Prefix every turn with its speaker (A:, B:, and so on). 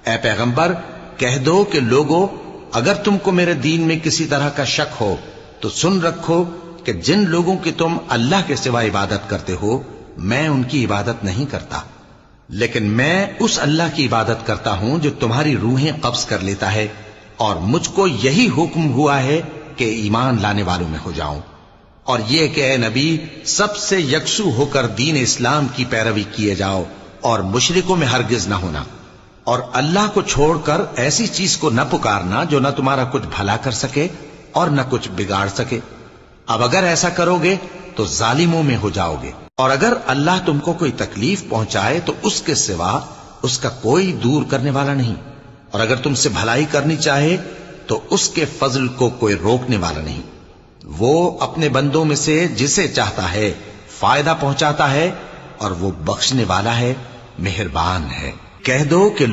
A: ए पैगंबर, कह दो कि लोगों, अगर तुमको मेरे दीन में किसी तरह का शक हो तो सुन रखो कि जिन लोगों की तुम अल्लाह के सिवा इबादत करते हो, मैं उनकी इबादत नहीं करता, लेकिन मैं उस अल्लाह की इबादत करता हूं जो तुम्हारी रूहें कब्ज कर लेता है, और मुझको यही हुक्म हुआ है कि ईमान लाने वालों में हो जाऊं, और यह कि ए नबी, सबसे यकसू होकर दीन इस्लाम की पैरवी किए जाओ और मुशरिकों में हरगिज न होना, और अल्लाह को छोड़कर ऐसी चीज को न पुकारना जो न तुम्हारा कुछ भला कर सके और न कुछ बिगाड़ सके। अब अगर ऐसा करोगे तो जालिमों में हो जाओगे, और अगर अल्लाह तुमको कोई तकलीफ पहुंचाए तो उसके सिवा उसका कोई दूर करने वाला नहीं, और अगर तुमसे भलाई करनी चाहे तो उसके फजल को कोई रोकने वाला नहीं। वो अपने बंदों में से जिसे चाहता है फायदा पहुंचाता है, और वो बख्शने वाला है, मेहरबान है। कह दो कि